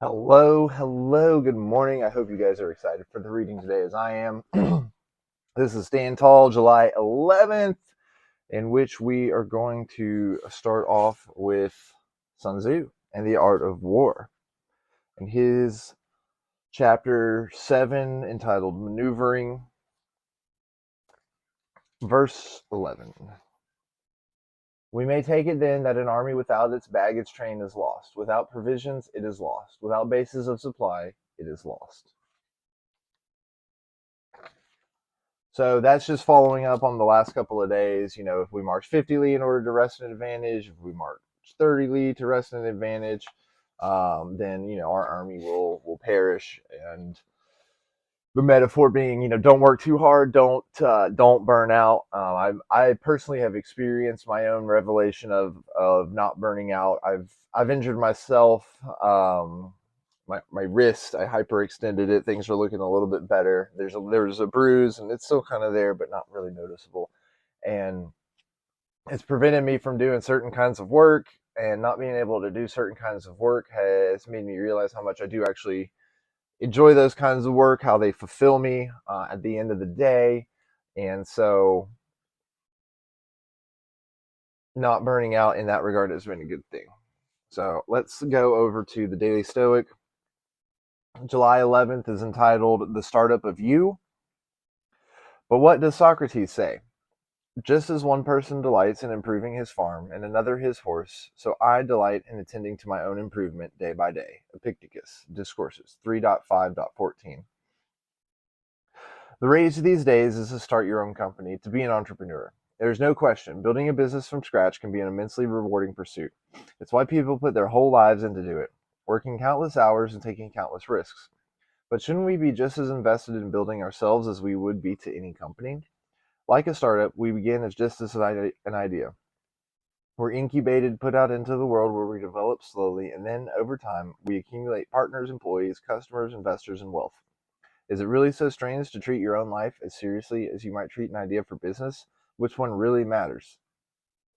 Hello, good morning. I hope you guys are excited for the reading today as I am. This is Stand Tall, July 11th, in which we are going to start off with Sun Tzu and the Art of War. And his chapter 7, entitled Maneuvering, verse 11. We may take it then that an army without its baggage train is lost. Without provisions, it is lost. Without bases of supply, it is lost. So that's just following up on the last couple of days. If we march 50 li in order to wrest an advantage, if we march 30 li to wrest an advantage, then our army will perish. And the metaphor being, don't work too hard, don't burn out. I personally have experienced my own revelation of not burning out. I've injured myself. My wrist, I hyperextended it. Things are looking a little bit better. There's a bruise, and it's still kind of there, but not really noticeable. And it's prevented me from doing certain kinds of work, and not being able to do certain kinds of work has made me realize how much I do actually enjoy those kinds of work, how they fulfill me at the end of the day. And so not burning out in that regard has been a good thing. So let's go over to the Daily Stoic. July 11th is entitled The Startup of You. But what does Socrates say? Just as one person delights in improving his farm and another his horse, so I delight in attending to my own improvement day by day. Epictetus, Discourses 3.5.14. The rage these days is to start your own company, to be an entrepreneur. There's no question, building a business from scratch can be an immensely rewarding pursuit. It's why people put their whole lives into it, working countless hours and taking countless risks. But shouldn't we be just as invested in building ourselves as we would be to any company? Like a startup, we begin as just as an idea. We're incubated, put out into the world where we develop slowly, and then over time, we accumulate partners, employees, customers, investors, and wealth. Is it really so strange to treat your own life as seriously as you might treat an idea for business? Which one really matters?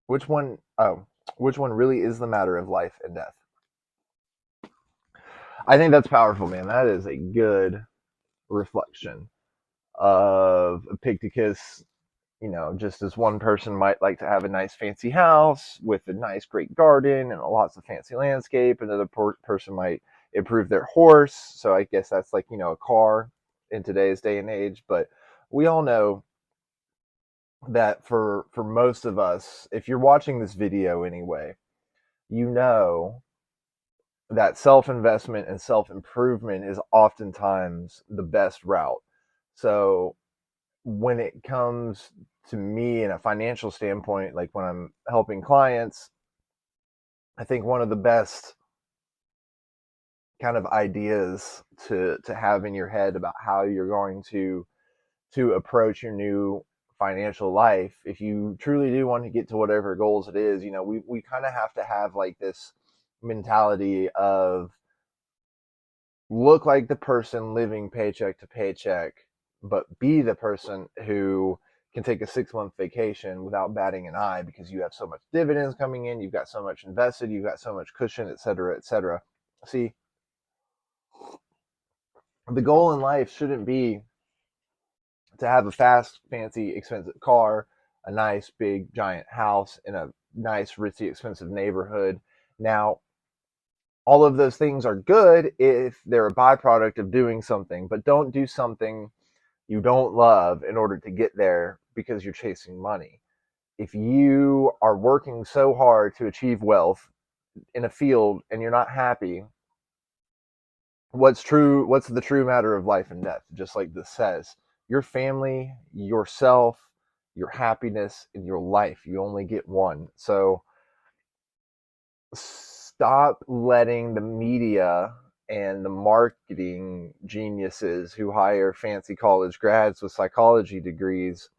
Which one, oh, which one really is the matter of life and death? I think that's powerful, man. That is a good reflection of Epictetus. Just as one person might like to have a nice fancy house with a nice great garden and lots of fancy landscape, another person might improve their horse. So I guess that's like, a car in today's day and age. But we all know that for most of us, if you're watching this video anyway, you know that self-investment and self-improvement is oftentimes the best route. So when it comes to me in a financial standpoint, like when I'm helping clients, I think one of the best kind of ideas to have in your head about how you're going to approach your new financial life, if you truly do want to get to whatever goals it is, we kind of have to have like this mentality of look like the person living paycheck to paycheck, but be the person who can take a 6 month vacation without batting an eye because you have so much dividends coming in, you've got so much invested, you've got so much cushion, et cetera, et cetera. See, the goal in life shouldn't be to have a fast, fancy, expensive car, a nice, big, giant house in a nice, ritzy, expensive neighborhood. Now, all of those things are good if they're a byproduct of doing something, but don't do something you don't love in order to get there because you're chasing money. If you are working so hard to achieve wealth in a field and you're not happy, what's the true matter of life and death? Just like this says, your family, yourself, your happiness, and your life, you only get one. So stop letting the media and the marketing geniuses who hire fancy college grads with psychology degrees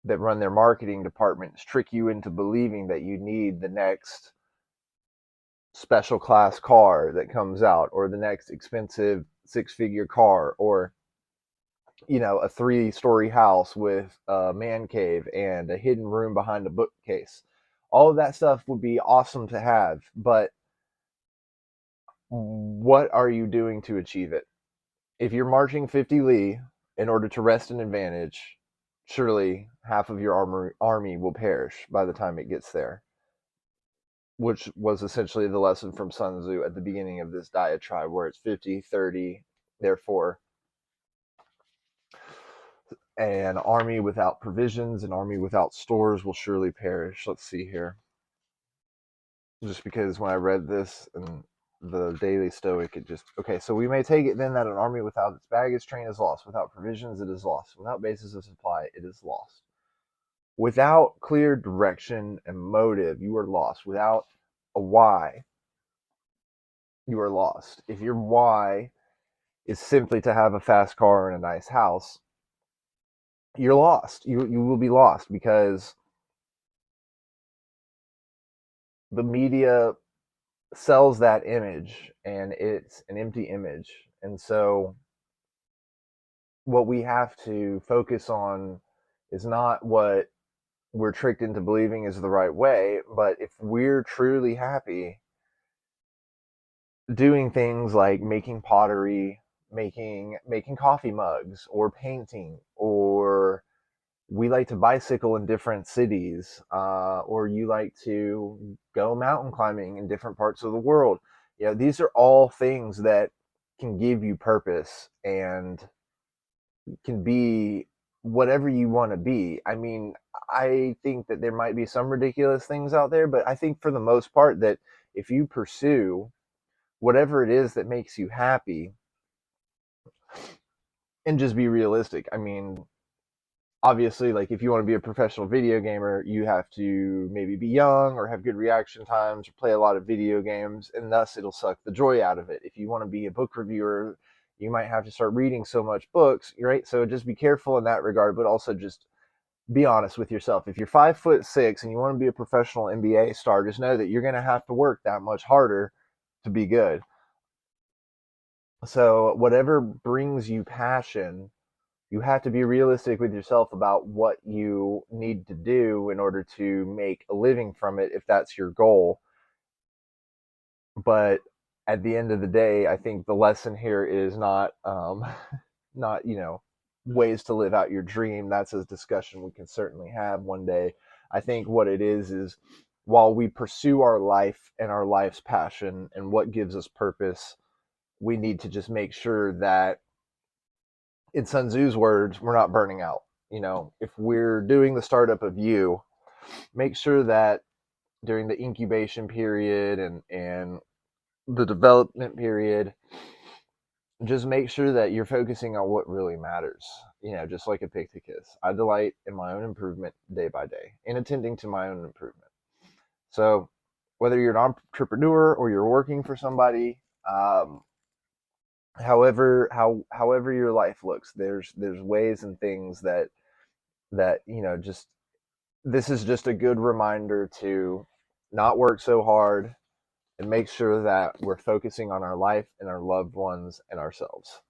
that run their marketing departments trick you into believing that you need the next special class car that comes out, or the next expensive six-figure car, or a three-story house with a man cave and a hidden room behind a bookcase. All of that stuff would be awesome to have, but what are you doing to achieve it? If you're marching 50 li in order to wrest an advantage, surely half of your army will perish by the time it gets there, which was essentially the lesson from Sun Tzu at the beginning of this diatribe, where it's 50, 30, therefore an army without provisions, an army without stores will surely perish. Let's see here. Just because when I read this and the Daily Stoic, it just okay. So we may take it then that an army without its baggage train is lost. Without provisions, it is lost. Without basis of supply, it is lost. Without clear direction and motive, you are lost. Without a why, you are lost. If your why is simply to have a fast car and a nice house, you're lost. You will be lost because the media sells that image and it's an empty image. And so what we have to focus on is not what we're tricked into believing is the right way, but if we're truly happy doing things like making pottery, making coffee mugs, or painting, or we like to bicycle in different cities, or you like to go mountain climbing in different parts of the world. You know, these are all things that can give you purpose and can be whatever you want to be. I mean, I think that there might be some ridiculous things out there, but I think for the most part that if you pursue whatever it is that makes you happy and just be realistic. I mean, obviously, like if you want to be a professional video gamer, you have to maybe be young or have good reaction times or play a lot of video games, and thus it'll suck the joy out of it. If you want to be a book reviewer, you might have to start reading so much books, right? So just be careful in that regard, but also just be honest with yourself. If you're 5'6" and you want to be a professional NBA star, just know that you're going to have to work that much harder to be good. So whatever brings you passion, you have to be realistic with yourself about what you need to do in order to make a living from it if that's your goal. But at the end of the day, I think the lesson here is not not ways to live out your dream. That's a discussion we can certainly have one day. I think what it is while we pursue our life and our life's passion and what gives us purpose, we need to just make sure that, in Sun Tzu's words, we're not burning out. You know, if we're doing the startup of you, make sure that during the incubation period and the development period, just make sure that you're focusing on what really matters. You know, just like Epictetus, I delight in my own improvement day by day, in attending to my own improvement. So, whether you're an entrepreneur or you're working for somebody, however your life looks, there's ways and things that just this is just a good reminder to not work so hard and make sure that we're focusing on our life and our loved ones and ourselves.